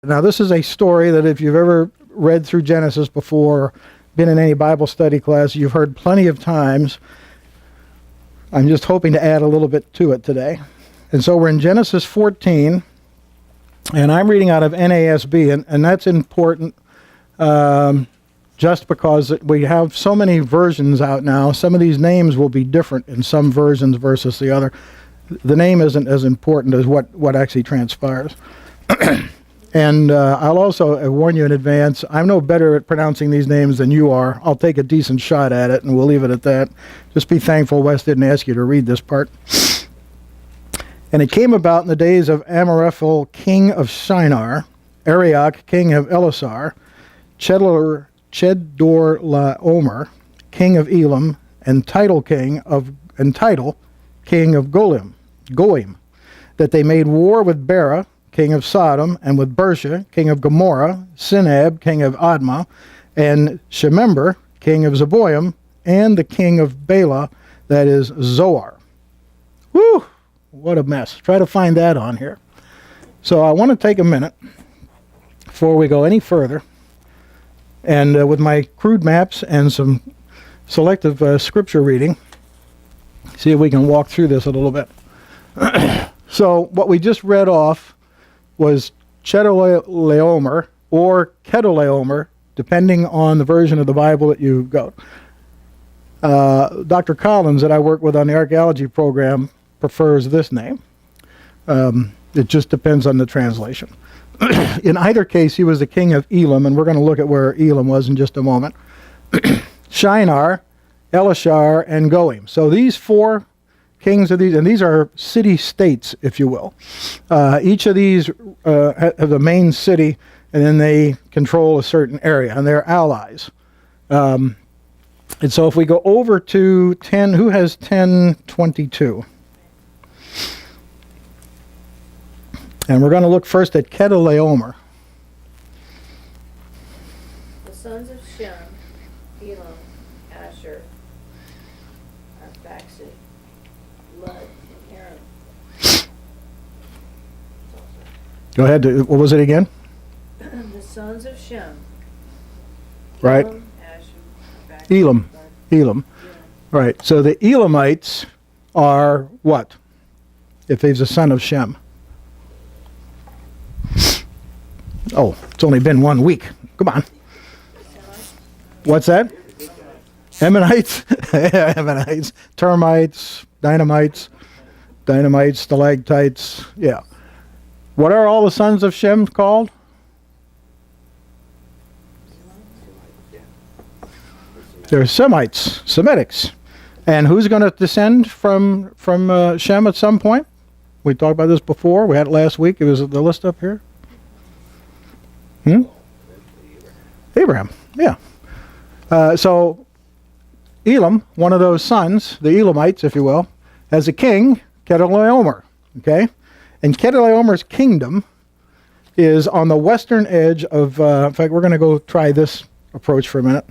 Now, this is a story that if you've ever read through Genesis before, been in any Bible study class, you've heard plenty of times. I'm just hoping to add a little bit to it today. And so we're in Genesis 14, and I'm reading out of NASB, and that's important just because we have so many versions out now. Some of these names will be different in some versions versus the other. The name isn't as important as what actually transpires. And I'll also warn you in advance, I'm no better at pronouncing these names than you are. I'll take a decent shot at it, and we'll leave it at that. Just be thankful Wes didn't ask you to read this part. And it came about in the days of Amraphel, king of Shinar, Arioch, king of Elasar, Chedorlaomer, king of Elam, and Tidal, king of Goim, that they made war with Bera, king of Sodom, and with Bersha, king of Gomorrah, Sinab, king of Admah, and Shemember, king of Zeboim, and the king of Bela, that is Zoar. Whew! What a mess. Try to find that on here. So I want to take a minute before we go any further, and with my crude maps and some selective scripture reading, see if we can walk through this a little bit. So what we just read off was Chedorlaomer or Kedorlaomer, depending on the version of the Bible that you go. Dr. Collins, that I work with on the archaeology program, prefers this name. It just depends on the translation. In either case, he was the king of Elam, and we're going to look at where Elam was in just a moment. Shinar, Elishar, and Goim. So these four kings of these, and these are city-states, if you will. Each of these have a main city, and then they control a certain area, and they're allies. And so if we go over to 10, who has 10:22? And we're going to look first at Kedorlaomer. The sons of Shem, Elam, Asher, Arphaxad, Lud, and Aram. Go ahead. What was it again? The sons of Shem. Right. Elam, Asher, Arphaxad, Elam. Lud, Elam. Aram. Right. So the Elamites are what? If he's a son of Shem. Oh, it's only been 1 week. Come on. What's that? Ammonites? Yeah, Ammonites. Termites, dynamites, stalactites. Yeah. What are all the sons of Shem called? They're Semites, Semitics. And who's going to descend from Shem at some point? We talked about this before. We had it last week. It was the list up here. Abraham, yeah. So Elam, one of those sons, the Elamites, if you will, has a king, Kedorlaomer. Okay, and Kedorlaomer's kingdom is on the western edge of. In fact, we're going to go try this approach for a minute.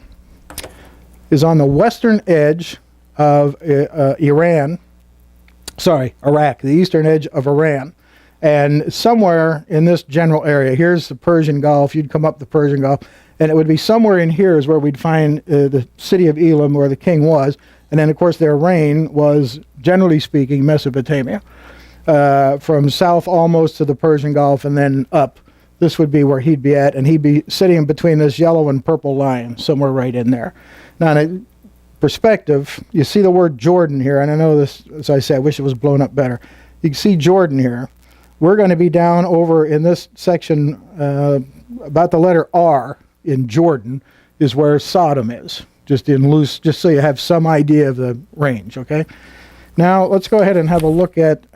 Is on the western edge of Iraq, the eastern edge of Iran. And somewhere in this general area, here's the Persian Gulf. You'd come up the Persian Gulf, and it would be somewhere in here is where we'd find the city of Elam, where the king was. And then, of course, their reign was, generally speaking, Mesopotamia. From south almost to the Persian Gulf and then up. This would be where he'd be at, and he'd be sitting between this yellow and purple line, somewhere right in there. Now, in perspective, you see the word Jordan here, and I know this, as I said, I wish it was blown up better. You can see Jordan here. We're going to be down over in this section, about the letter R in Jordan is where Sodom is, just so you have some idea of the range, okay? Now, let's go ahead and have a look at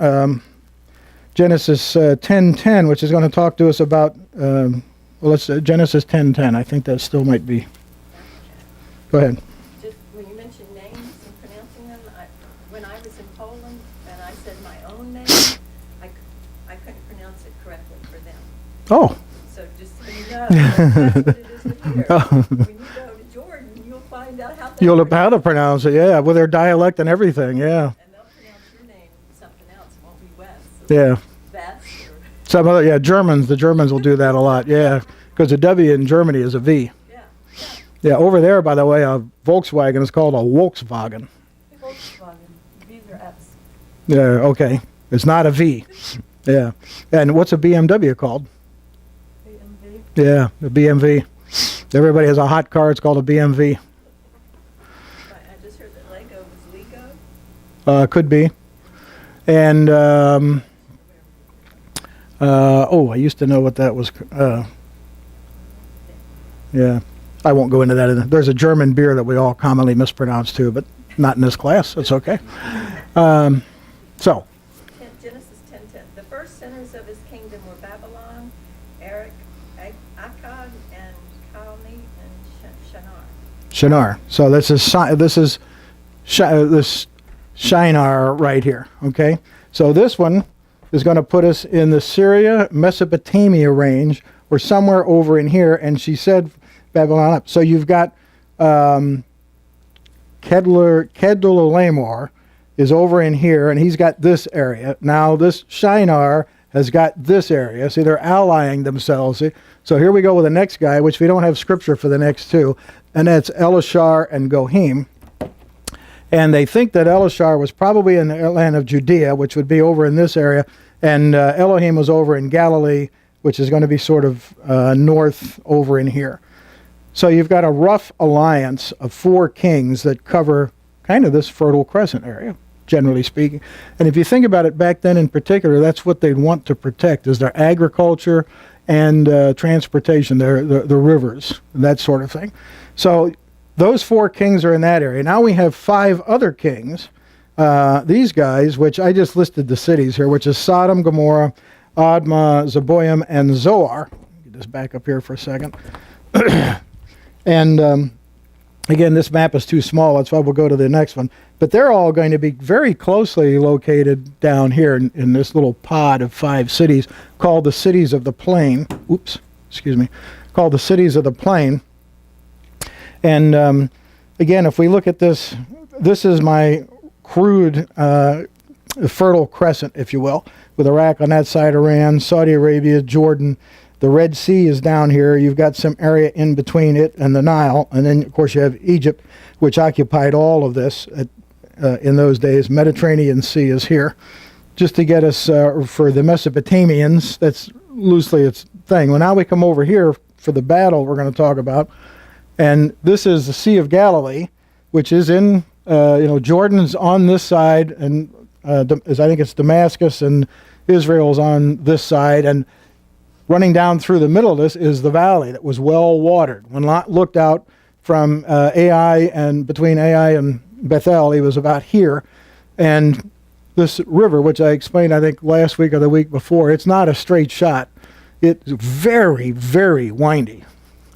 Genesis 10:10, which is going to talk to us about, Genesis 10:10. I think that still might be. Go ahead. Just when you mentioned names and pronouncing them, when I was in Poland and I said my own name, I couldn't pronounce it correctly for them. Oh. So just so you know, that's what it is with here. When you go to Jordan, you'll find out how they You'll know how to pronounce it, yeah, with their dialect and everything, yeah. And they'll pronounce your name something else. It won't be Wes. Yeah. Vest Some other, yeah, Germans. The Germans will do that a lot. Yeah, because the W in Germany is a V. Yeah. Yeah, over there, by the way, a Volkswagen is called a Volkswagen. Volkswagen. These are F's. Yeah, okay. It's not a V. Yeah. And what's a BMW called? BMW. Yeah, the BMW. Everybody has a hot car. It's called a BMW. I just heard that Lego was Lego. Could be. And, I used to know what that was. Yeah. I won't go into that. There's a German beer that we all commonly mispronounce too, but not in this class. It's okay. So, Genesis 10:10. The first sinners of his kingdom were Babylon, Erech, Akkad, and Calneh, and Shinar. Shinar. So this Shinar right here. Okay. So this one is going to put us in the Syria Mesopotamia range, or somewhere over in here. And she said Babylon up. So you've got Kedorlaomer is over in here, and he's got this area. Now this Shinar has got this area. See, they're allying themselves. See? So here we go with the next guy, which we don't have scripture for the next two, and that's Elishar and Gohim. And they think that Elishar was probably in the land of Judea, which would be over in this area, and Elohim was over in Galilee, which is going to be sort of north over in here. So you've got a rough alliance of 4 kings that cover kind of this Fertile Crescent area, generally speaking. And if you think about it, back then in particular, that's what they'd want to protect, is their agriculture and transportation, the rivers, that sort of thing. So those 4 kings are in that area. Now we have 5 other kings, these guys, which I just listed the cities here, which is Sodom, Gomorrah, Admah, Zeboim, and Zoar. Get this back up here for a second. And again, this map is too small. That's why we'll go to the next one. But they're all going to be very closely located down here in this little pod of 5 cities called the cities of the plain. Oops, excuse me. Called the cities of the plain. And again, if we look at this, this is my crude Fertile Crescent, if you will, with Iraq on that side, Iran, Saudi Arabia, Jordan. The Red Sea is down here. You've got some area in between it and the Nile. And then, of course, you have Egypt, which occupied all of this in those days. Mediterranean Sea is here. Just to get us, for the Mesopotamians, that's loosely its thing. Well, now we come over here for the battle we're going to talk about. And this is the Sea of Galilee, which is in, Jordan's on this side, and I think it's Damascus, and Israel's on this side. And running down through the middle of this is the valley that was well watered. When Lot looked out from Ai and between Ai and Bethel, he was about here. And this river, which I explained, I think, last week or the week before, it's not a straight shot. It's very, very windy.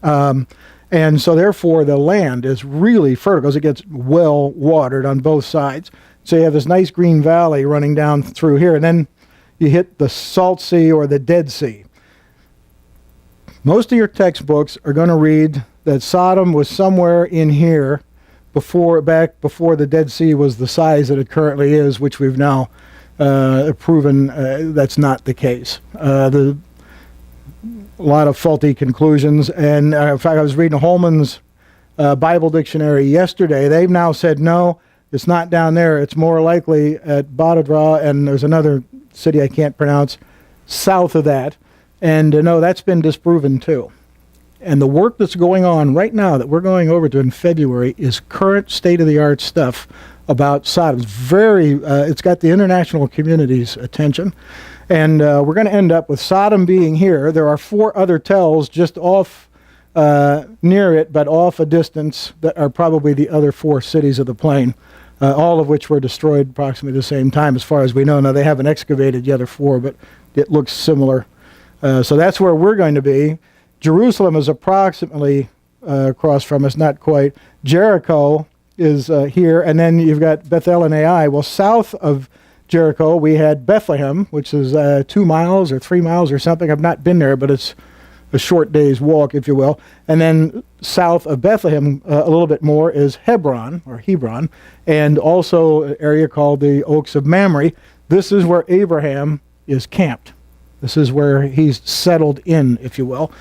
And so therefore the land is really fertile because it gets well watered on both sides. So you have this nice green valley running down through here, and then you hit the Salt Sea or the Dead Sea. Most of your textbooks are going to read that Sodom was somewhere in here back before the Dead Sea was the size that it currently is, which we've now proven that's not the case. A lot of faulty conclusions. And in fact, I was reading Holman's Bible Dictionary yesterday. They've now said, no, it's not down there. It's more likely at Badadra, and there's another city I can't pronounce south of that. And no, that's been disproven too. And the work that's going on right now that we're going over to in February is current state-of-the-art stuff about Sodom. It's got the international community's attention. And we're going to end up with Sodom being here. There are 4 other tells just off near it, but off a distance, that are probably the other 4 cities of the plain, all of which were destroyed approximately the same time as far as we know. Now, they haven't excavated the other 4, but it looks similar. So that's where we're going to be. Jerusalem is approximately across from us, not quite. Jericho is here, and then you've got Bethel and Ai. Well, south of Jericho, we had Bethlehem, which is 2 miles or 3 miles or something. I've not been there, but it's a short day's walk, if you will. And then south of Bethlehem, a little bit more, is Hebron, and also an area called the Oaks of Mamre. This is where Abraham is camped. This is where he's settled in, if you will.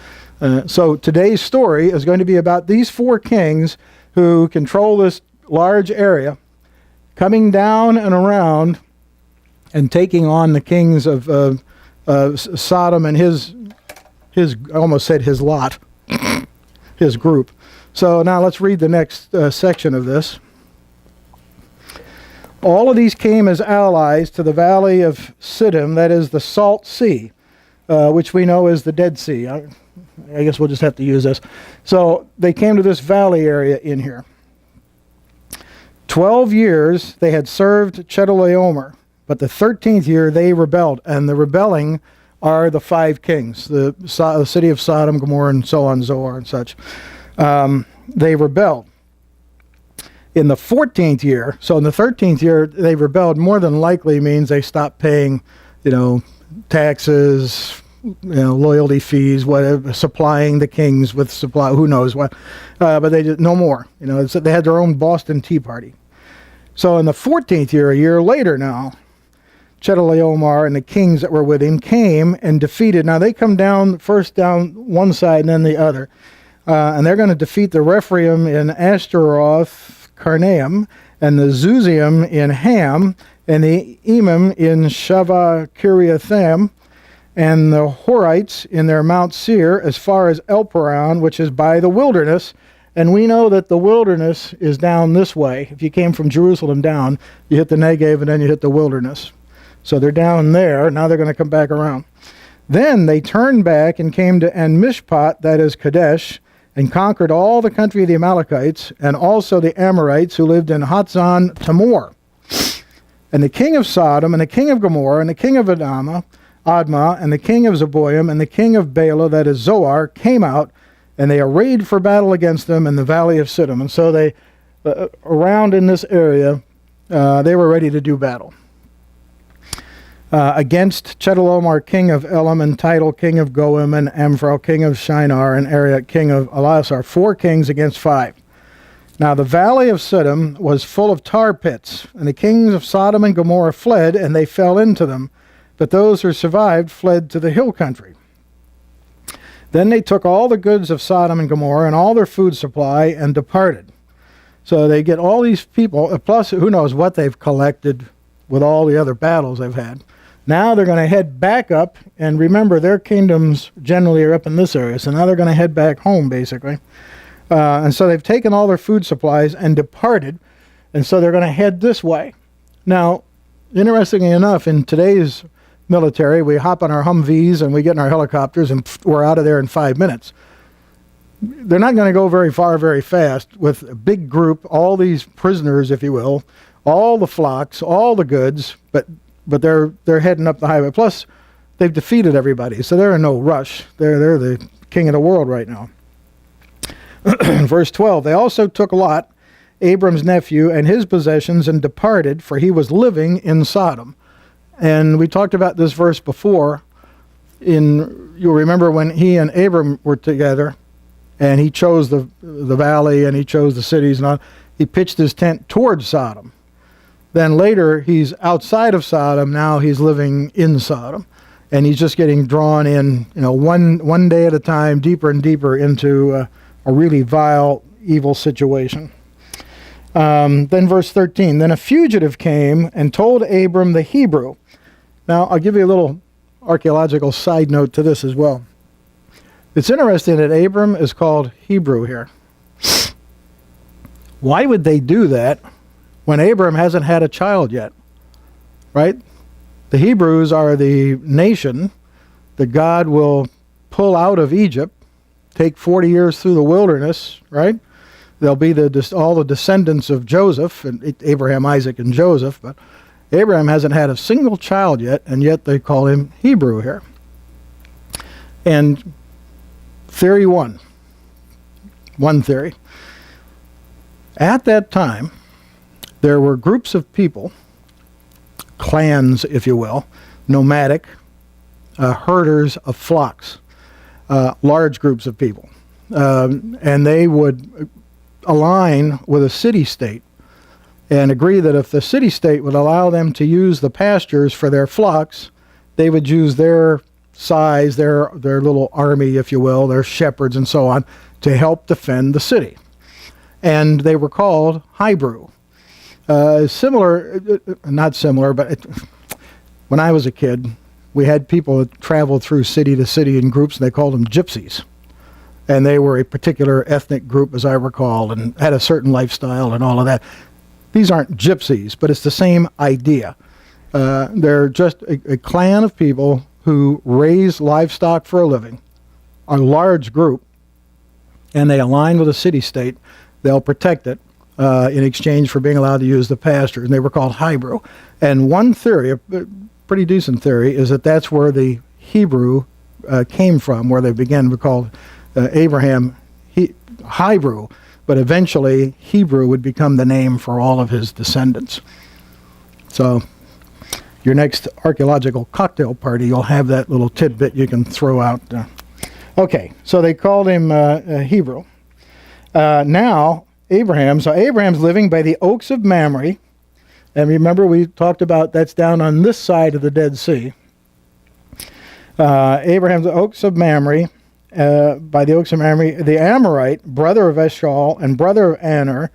So today's story is going to be about these four kings who control this large area, coming down and around and taking on the kings of Sodom and his I almost said his lot, his group. So now let's read the next section of this. All of these came as allies to the valley of Siddim, that is the Salt Sea, which we know is the Dead Sea. I guess we'll just have to use this. So they came to this valley area in here. 12 years they had served Chedorlaomer, but the 13th year they rebelled, and the rebelling are the five kings, the city of Sodom, Gomorrah, and so on, Zoar and such. They rebelled. In the 14th year, so in the 13th year they rebelled, more than likely means they stopped paying, taxes, loyalty fees, whatever, supplying the kings with supply, who knows what, but they did no more. They had their own Boston Tea Party. So in the 14th year, a year later now, Chedorlaomer and the kings that were with him came and defeated. Now they come down, first down one side and then the other, and they're going to defeat the Rephaim in Ashtaroth Karnaim, and the Zuzim in Ham, and the Emim in Shavah Kiriathaim, and the Horites in their Mount Seir, as far as El-Paran, which is by the wilderness. And we know that the wilderness is down this way. If you came from Jerusalem down, you hit the Negev and then you hit the wilderness. So they're down there. Now they're going to come back around. Then they turned back and came to En-Mishpat, that is Kadesh, and conquered all the country of the Amalekites, and also the Amorites who lived in Hatzon Tamor. And the king of Sodom, and the king of Gomorrah, and the king of Admah, and the king of Zeboim, and the king of Bela, that is Zoar, came out, and they arrayed for battle against them in the valley of Siddim. And so they, around in this area, they were ready to do battle. Against Chedorlaomer, king of Elam, and Tidal, king of Goim, and Amphral, king of Shinar, and Ariat, king of Elasar, 4 kings against 5. Now the valley of Siddim was full of tar pits, and the kings of Sodom and Gomorrah fled, and they fell into them. But those who survived fled to the hill country. Then they took all the goods of Sodom and Gomorrah and all their food supply and departed. So they get all these people, plus who knows what they've collected with all the other battles they've had. Now they're going to head back up, and remember, their kingdoms generally are up in this area, so now they're going to head back home, basically. And so they've taken all their food supplies and departed, and so they're going to head this way. Now, interestingly enough, in today's military, we hop on our Humvees and we get in our helicopters, and we're out of there in 5 minutes. They're not going to go very far, very fast, with a big group, all these prisoners, if you will, all the flocks, all the goods, but they're heading up the highway. Plus, they've defeated everybody, so they're in no rush. They're the king of the world right now. Verse 12, they also took Lot, Abram's nephew, and his possessions and departed, for he was living in Sodom. And we talked about this verse before. You'll remember when he and Abram were together, and he chose the valley and he chose the cities, and all, he pitched his tent towards Sodom. Then later, he's outside of Sodom. Now he's living in Sodom. And he's just getting drawn in, one day at a time, deeper and deeper into a really vile, evil situation. Then verse 13, then a fugitive came and told Abram the Hebrew. Now, I'll give you a little archaeological side note to this as well. It's interesting that Abram is called Hebrew here. Why would they do that when Abram hasn't had a child yet? Right? The Hebrews are the nation that God will pull out of Egypt, take 40 years through the wilderness, right? They'll be all the descendants of Joseph, and Abraham, Isaac, and Joseph, but Abraham hasn't had a single child yet, and yet they call him Hebrew here. And theory one theory. At that time, there were groups of people, clans, if you will, nomadic, herders of flocks, large groups of people. And they would align with a city-state and agree that if the city-state would allow them to use the pastures for their flocks, they would use their size their little army, if you will, their shepherds and so on, to help defend the city. And they were called Hebrew. Similar, not similar, but when I was a kid, we had people that traveled through city to city in groups, and they called them gypsies. And they were a particular ethnic group, as I recall, and had a certain lifestyle and all of that. These aren't gypsies, but it's the same idea. They're just a clan of people who raise livestock for a living, a large group, and they align with a city-state. They'll protect it in exchange for being allowed to use the pasture, and they were called Hebrew. And one theory, a pretty decent theory, is that that's where the Hebrew came from, where they began to be called Abraham Hebrew, but eventually Hebrew would become the name for all of his descendants. So your next archaeological cocktail party, you'll have that little tidbit you can throw out. Okay, so they called him Hebrew. Now, Abraham's living by the Oaks of Mamre. And remember, we talked about that's down on this side of the Dead Sea. Abraham's Oaks of Mamre, by the Oaks of Mamre, the Amorite, brother of Eshcol and brother of Aner,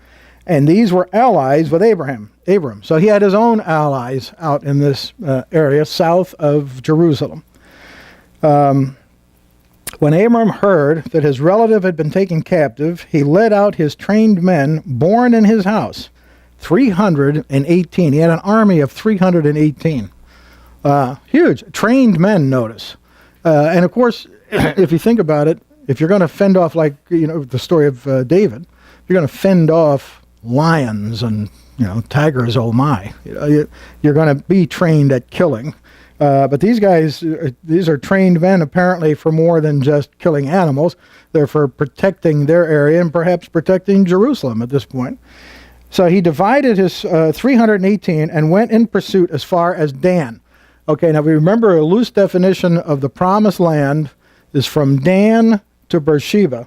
and these were allies with Abram. So he had his own allies out in this area south of Jerusalem. When Abram heard that his relative had been taken captive, he led out his trained men born in his house, 318. He had an army of 318. Huge. Trained men, notice. And of course, if you think about it, if you're going to fend off, like, the story of David, you're going to fend off lions and, tigers, oh my. You're going to be trained at killing. But these guys, these are trained men apparently for more than just killing animals. They're for protecting their area and perhaps protecting Jerusalem at this point. So he divided his 318 and went in pursuit as far as Dan. Okay, now we remember a loose definition of the promised land is from Dan to Beersheba.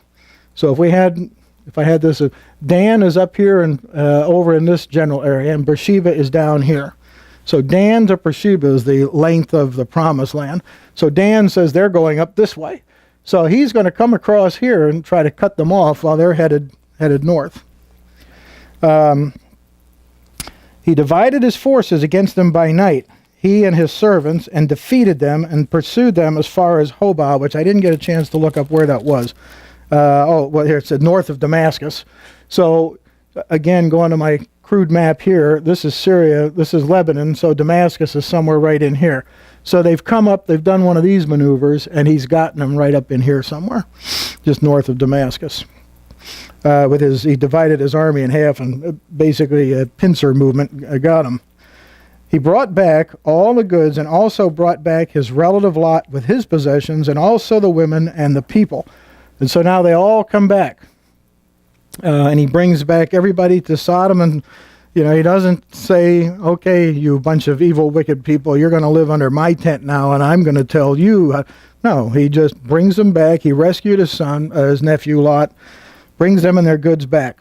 So if I had this, Dan is up here and over in this general area, and Beersheba is down here. So Dan to Beersheba is the length of the promised land. So Dan says they're going up this way. So he's going to come across here and try to cut them off while they're headed north. He divided his forces against them by night, he and his servants, and defeated them and pursued them as far as Hobah, which I didn't get a chance to look up where that was. Here it said north of Damascus. So again, going to my crude map here, this is Syria, this is Lebanon, so Damascus is somewhere right in here. So they've come up, they've done one of these maneuvers, and he's gotten them right up in here somewhere, just north of Damascus. He divided his army in half, and basically a pincer movement got him. He brought back all the goods, and also brought back his relative Lot with his possessions, and also the women and the people. And so now they all come back. And he brings back everybody to Sodom, and he doesn't say, okay, you bunch of evil, wicked people, you're going to live under my tent now, and I'm going to tell you. No, he just brings them back. He rescued his son, his nephew Lot, brings them and their goods back.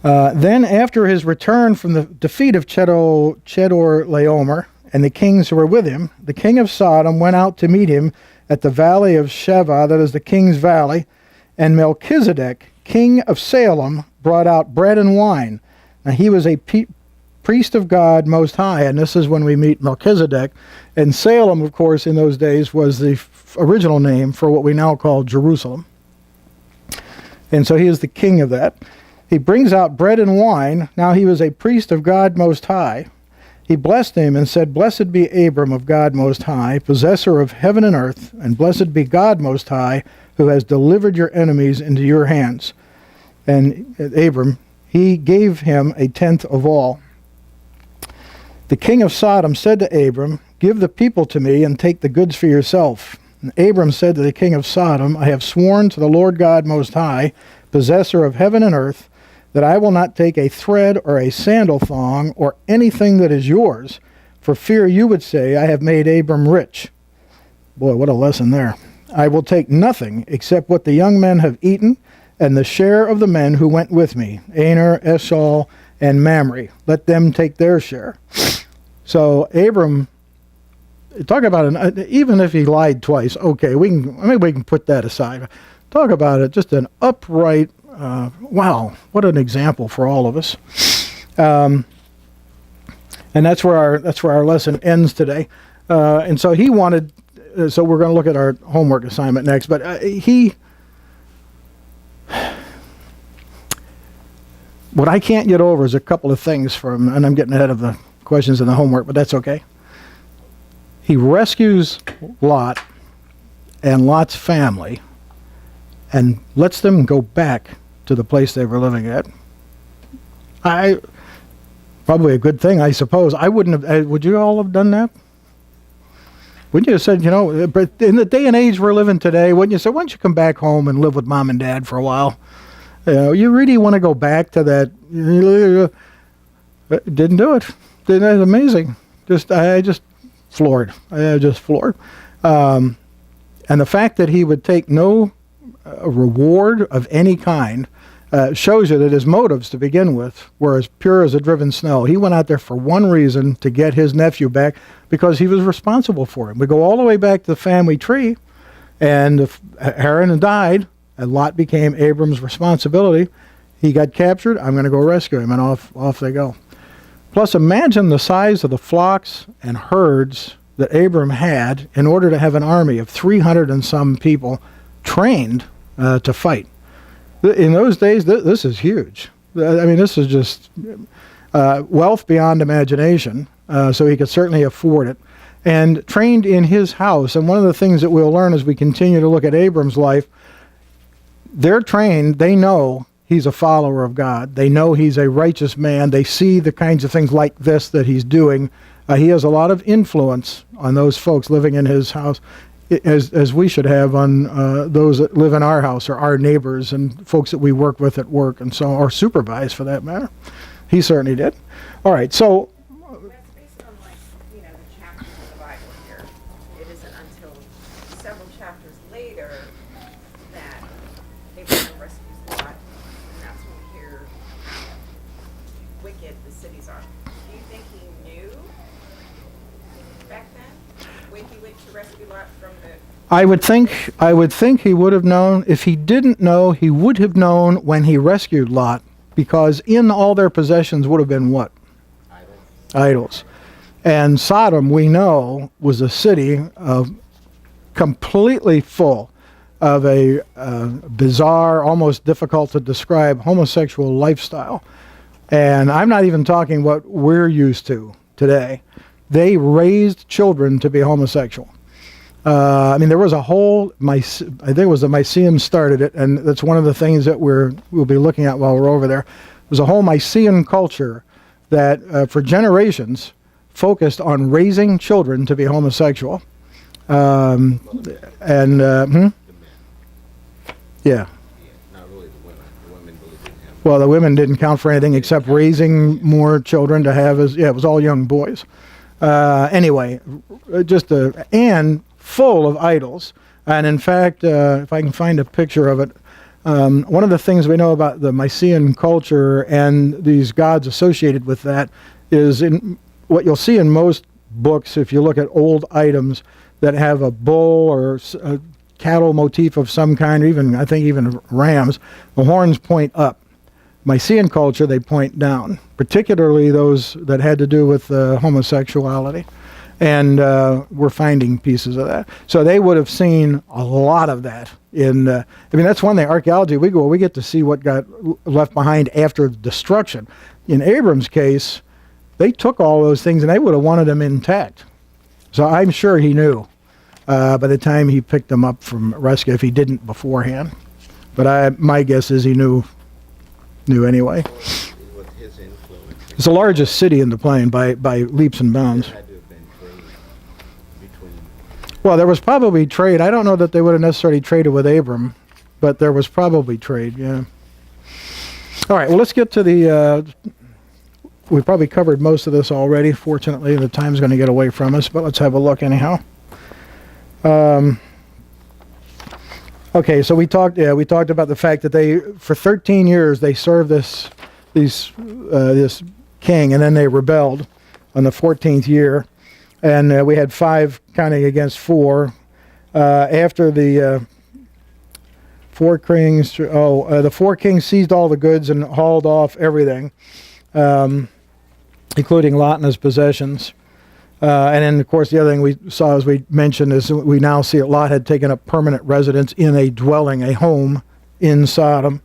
Then after his return from the defeat of Chedorlaomer and the kings who were with him, the king of Sodom went out to meet him at the valley of Sheva, that is the king's valley, and Melchizedek, king of Salem, brought out bread and wine. Now he was a priest of God Most High, and this is when we meet Melchizedek. And Salem, of course, in those days was the original name for what we now call Jerusalem. And so he is the king of that. He brings out bread and wine. Now he was a priest of God Most High. He blessed him and said, "Blessed be Abram of God Most High, possessor of heaven and earth, and blessed be God Most High, who has delivered your enemies into your hands." And Abram, he gave him a tenth of all. The king of Sodom said to Abram, "Give the people to me, and take the goods for yourself." And Abram said to the king of Sodom, "I have sworn to the Lord God Most High, possessor of heaven and earth, that I will not take a thread or a sandal thong or anything that is yours, for fear you would say, I have made Abram rich." Boy, what a lesson there. "I will take nothing except what the young men have eaten, and the share of the men who went with me, Aner, Eshcol, and Mamre. Let them take their share." So Abram talk about even if he lied twice, okay, maybe we can put that aside. Talk about it, just an upright, wow, what an example for all of us. And that's where our lesson ends today. And so he wanted, so we're going to look at our homework assignment next, but what I can't get over is a couple of things and I'm getting ahead of the questions in the homework, but that's okay. He rescues Lot and Lot's family and lets them go back to the place they were living at. Probably a good thing, I suppose. I wouldn't have, would you all have done that? Wouldn't you have said, but in the day and age we're living today, wouldn't you say, why don't you come back home and live with mom and dad for a while? You really want to go back to that? Didn't do it. That's amazing. I just floored. And the fact that he would take no reward of any kind shows you that his motives to begin with were as pure as a driven snow. He went out there for one reason, to get his nephew back, because he was responsible for him. We go all the way back to the family tree, and Haran died, and Lot became Abram's responsibility. He got captured. I'm going to go rescue him, and off they go. Plus, imagine the size of the flocks and herds that Abram had in order to have an army of 300 and some people trained to fight. In those days, this is huge. I mean, this is just wealth beyond imagination, so he could certainly afford it. And trained in his house. And one of the things that we'll learn as we continue to look at Abram's life, they're trained, they know he's a follower of God. They know he's a righteous man. They see the kinds of things like this that he's doing. He has a lot of influence on those folks living in his house, as we should have on those that live in our house, or our neighbors and folks that we work with at work and so on, or supervise for that matter. He certainly did. All right, so That's based on, the chapters of the Bible here. It isn't until several chapters later that Abraham rescues Lot, and that's when we hear how wicked the cities are. Do you think he knew back then when he went to rescue Lot from the... I would think he would have known. If he didn't know, he would have known when he rescued Lot, because in all their possessions would have been what? Idols. And Sodom, we know, was a city completely full of a bizarre, almost difficult to describe homosexual lifestyle. And I'm not even talking what we're used to today. They raised children to be homosexual. There was a whole, I think it was the Mycenaeans started it, and that's one of the things that we'll be looking at while we're over there. There's a whole Mycenaean culture that for generations focused on raising children to be homosexual. Yeah. Not really the women. The women really didn't have. Well, the women didn't count for anything except raising more children to have it was all young boys. Anyway, and full of idols. And in fact, if I can find a picture of it, one of the things we know about the Mycenaean culture and these gods associated with that is in what you'll see in most books, if you look at old items that have a bull or a cattle motif of some kind, or even rams, the horns point up. Mycenaean culture, they point down, particularly those that had to do with homosexuality. And we're finding pieces of that. So they would have seen a lot of that. That's one thing, archaeology, we get to see what got left behind after the destruction. In Abram's case, they took all those things and they would have wanted them intact. So I'm sure he knew by the time he picked them up from rescue, if he didn't beforehand. But my guess is he knew anyway. With his influence. It's the largest city in the plain by leaps and bounds. There had to have been trade between. Well, there was probably trade. I don't know that they would have necessarily traded with Abram, but there was probably trade, yeah. All right, well, let's get to the... we probably covered most of this already. Fortunately, the time's going to get away from us, but let's have a look anyhow. Okay, so we talked about the fact that for 13 years, they served this king, and then they rebelled on the 14th year. and we had 5 counting against 4. After the 4 kings, the 4 kings seized all the goods and hauled off everything, including Lot and his possessions. And then, of course, the other thing we saw, as we mentioned, is we now see that Lot had taken up permanent residence in a dwelling, a home in Sodom.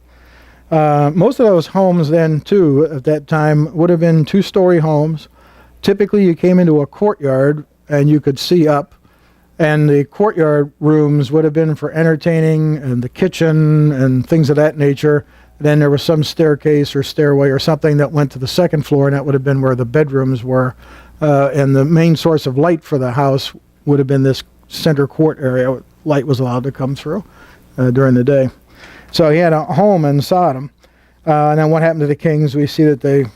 Most of those homes then, too, at that time, would have been 2-story homes. Typically, you came into a courtyard and you could see up, and the courtyard rooms would have been for entertaining and the kitchen and things of that nature. Then there was some staircase or stairway or something that went to the second floor, and that would have been where the bedrooms were. And the main source of light for the house would have been this center court area. Light was allowed to come through during the day. So he had a home in Sodom. And then what happened to the kings? We see that they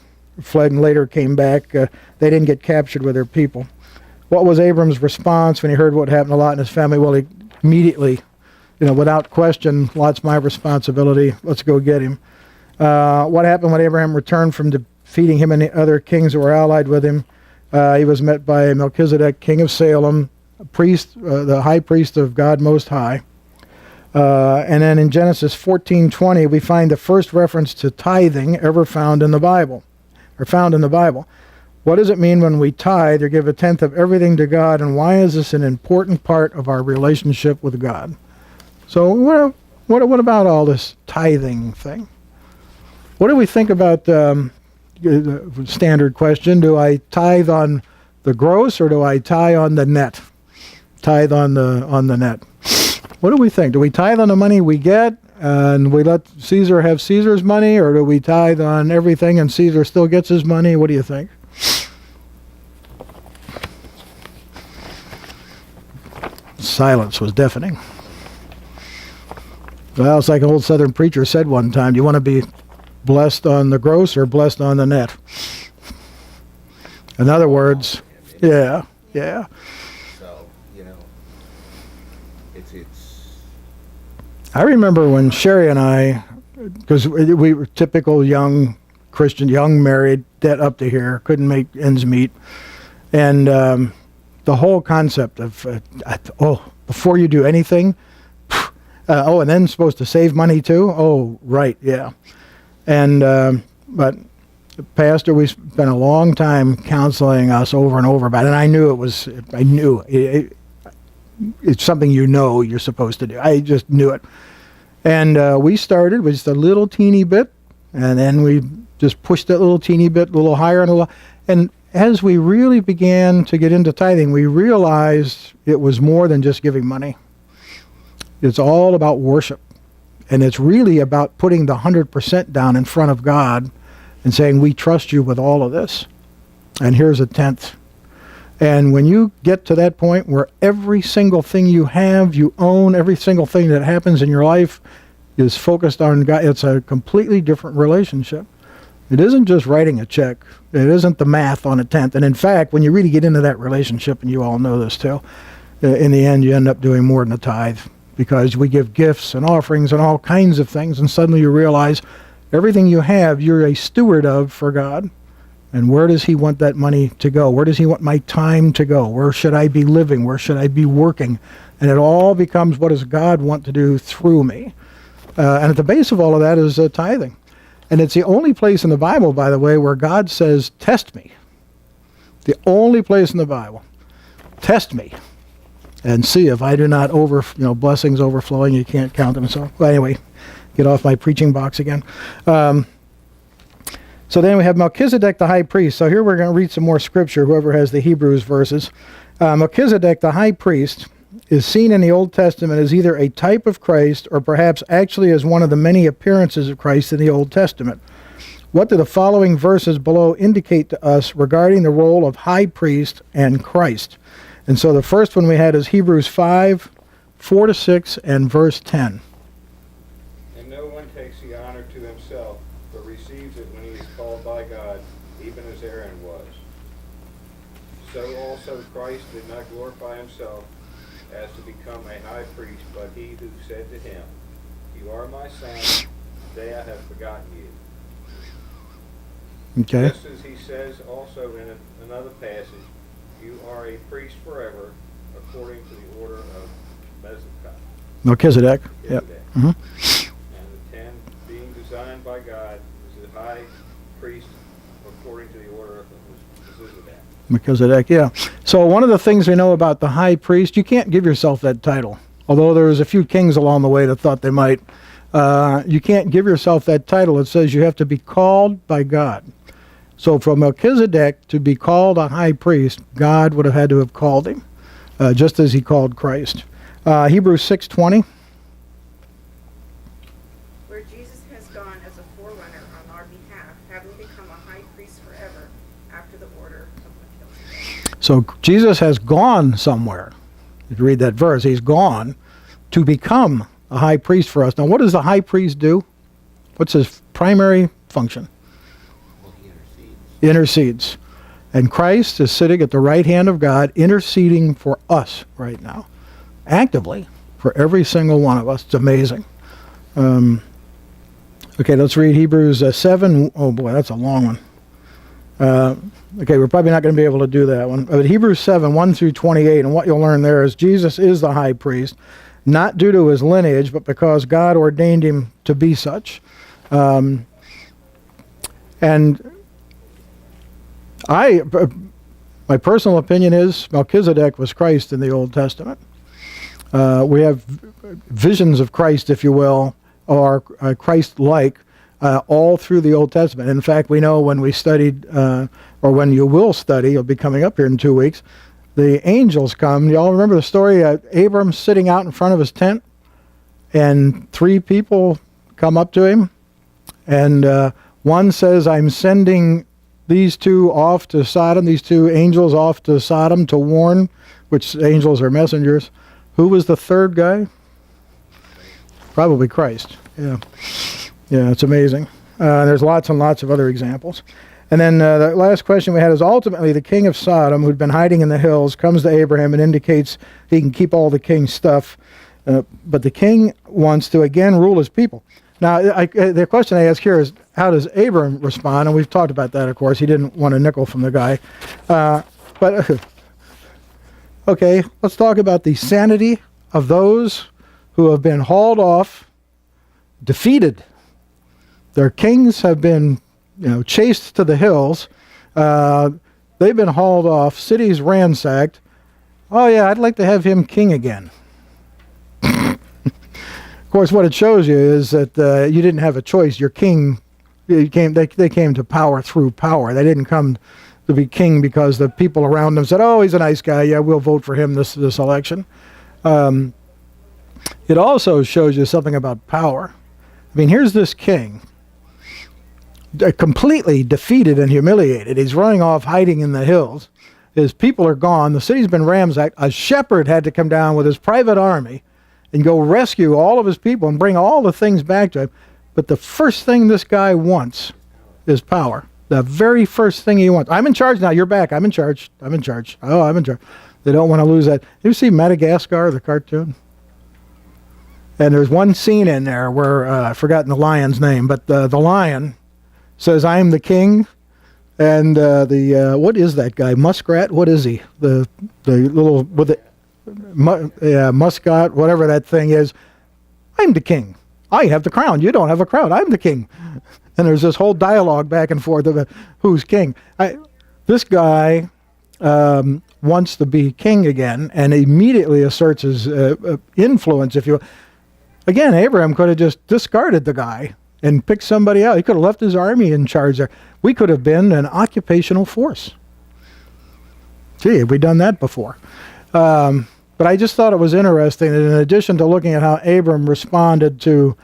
fled and later came back. They didn't get captured with their people. What was Abram's response when he heard what happened to Lot and his family? Well, he immediately, without question, Lot's my responsibility. Let's go get him. What happened when Abraham returned from defeating him and the other kings who were allied with him? He was met by Melchizedek, king of Salem, priest, the high priest of God Most High. And then in Genesis 14:20, we find the first reference to tithing ever found in the Bible. What does it mean when we tithe or give a tenth of everything to God, and why is this an important part of our relationship with God? So what about all this tithing thing? What do we think about the standard question? Do I tithe on the gross or do I tithe on the net? Tithe on the net. What do we think? Do we tithe on the money we get and we let Caesar have Caesar's money, or do we tithe on everything and Caesar still gets his money? What do you think? Silence was deafening. Well, it's like an old Southern preacher said one time, do you want to be blessed on the gross or blessed on the net? In other words, yeah. So, it's I remember when Sherry and I, because we were typical young Christian, young married, debt up to here, couldn't make ends meet. And the whole concept of, before you do anything, and then supposed to save money too? Oh, right, yeah. And, but the pastor, we spent a long time counseling us over and over about it. And I knew it's something you're supposed to do. I just knew it. And we started with just a little teeny bit, and then we just pushed that little teeny bit a little higher and as we really began to get into tithing, we realized it was more than just giving money. It's all about worship. And it's really about putting the 100% down in front of God and saying, we trust you with all of this. And here's a tenth. And when you get to that point where every single thing you have, you own, every single thing that happens in your life is focused on God, it's a completely different relationship. It isn't just writing a check. It isn't the math on a tenth. And in fact, when you really get into that relationship, and you all know this too, in the end you end up doing more than a tithe, because we give gifts and offerings and all kinds of things, and suddenly you realize everything you have, you're a steward of for God. And where does he want that money to go? Where does he want my time to go? Where should I be living? Where should I be working? And it all becomes, what does God want to do through me? And at the base of all of that is tithing. And it's the only place in the Bible, by the way, where God says, test me. The only place in the Bible. Test me. And see if I do not blessings overflowing, you can't count them. So anyway, get off my preaching box again. So then we have Melchizedek the high priest. So here we're going to read some more scripture, whoever has the Hebrews verses. Melchizedek the high priest is seen in the Old Testament as either a type of Christ or perhaps actually as one of the many appearances of Christ in the Old Testament. What do the following verses below indicate to us regarding the role of high priest and Christ? And so the first one we had is Hebrews 5, 4-6, and verse 10. And no one takes the honor to himself, but receives it when he is called by God, even as Aaron was. So also Christ did not glorify himself as to become a high priest, but he who said to him, You are my son, today I have begotten you. Okay. Just as he says also in another passage, you are a priest forever, according to the order of Melchizedek. Yep. Melchizedek. Mhm. And the 10, being designed by God, is the high priest according to the order of Melchizedek. Melchizedek, yeah. So one of the things we know about the high priest, you can't give yourself that title. Although there was a few kings along the way that thought they might. You can't give yourself that title. It says you have to be called by God. So for Melchizedek to be called a high priest, God would have had to have called him, just as he called Christ. Hebrews 6:20. Where Jesus has gone as a forerunner on our behalf, having become a high priest forever, after the order of Melchizedek. So Jesus has gone somewhere. If you read that verse, he's gone to become a high priest for us. Now, what does the high priest do? What's his primary function? Well, he Intercedes. And Christ is sitting at the right hand of God, interceding for us right now, actively, for every single one of us. It's amazing. Okay, let's read Hebrews 7. Oh boy, that's a long one. Okay, we're probably not going to be able to do that one. But Hebrews 7, 1 through 28, and what you'll learn there is Jesus is the high priest, not due to his lineage, but because God ordained him to be such. And my personal opinion is Melchizedek was Christ in the Old Testament. We have visions of Christ, if you will, or Christ-like, all through the Old Testament. In fact, we know when we studied, or when you will study, you'll be coming up here in 2 weeks, the angels come. You all remember the story of Abram sitting out in front of his tent, and 3 people come up to him, and one says, I'm sending these 2 off to Sodom, these 2 angels off to Sodom to warn, which angels are messengers. Who was the third guy? Probably Christ. Yeah. Yeah, it's amazing. There's lots and lots of other examples. And then the last question we had is, ultimately the king of Sodom, who'd been hiding in the hills, comes to Abraham and indicates he can keep all the king's stuff, but the king wants to again rule his people. Now, the question I ask here is, how does Abram respond? And we've talked about that, of course. He didn't want a nickel from the guy. Okay, let's talk about the sanity of those who have been hauled off, defeated. Their kings have been, chased to the hills. They've been hauled off, cities ransacked. Oh yeah, I'd like to have him king again. Of course, what it shows you is that you didn't have a choice. Your king, they came to power through power. They didn't come to be king because the people around them said, oh, he's a nice guy. Yeah, we'll vote for him this election. It also shows you something about power. I mean, here's this king, completely defeated and humiliated. He's running off, hiding in the hills. His people are gone. The city's been ransacked. A shepherd had to come down with his private army and go rescue all of his people and bring all the things back to him. But the first thing this guy wants is power. The very first thing he wants. I'm in charge now. You're back. I'm in charge. I'm in charge. Oh, I'm in charge. They don't want to lose that. You see Madagascar, the cartoon? And there's one scene in there where, I've forgotten the lion's name, but the lion says, I'm the king. And what is that guy? Muskrat? What is he? The little, with it, Muscat, whatever that thing is. I'm the king. I have the crown. You don't have a crown. I'm the king. And there's this whole dialogue back and forth of who's king. This guy wants to be king again and immediately asserts his influence, if you will. Again, Abraham could have just discarded the guy and picked somebody out. He could have left his army in charge there. We could have been an occupational force. Gee, have we done that before? But I just thought it was interesting that in addition to looking at how Abram responded to,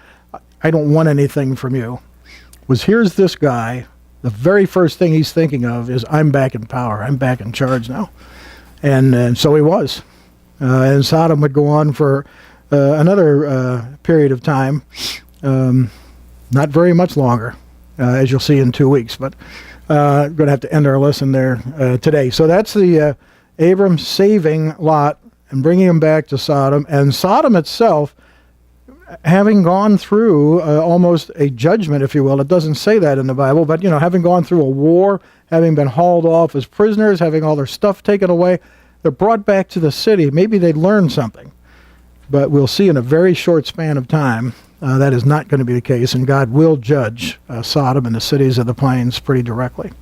I don't want anything from you, was here's this guy, the very first thing he's thinking of is, I'm back in power. I'm back in charge now. And so he was. And Sodom would go on for another period of time, not very much longer, as you'll see in 2 weeks. But we're going to have to end our lesson there today. So that's the Abram saving Lot and bringing him back to Sodom. And Sodom itself, having gone through almost a judgment, if you will. It doesn't say that in the Bible, but, having gone through a war, having been hauled off as prisoners, having all their stuff taken away, they're brought back to the city. Maybe they learned something. But we'll see in a very short span of time that is not going to be the case, and God will judge Sodom and the cities of the plains pretty directly.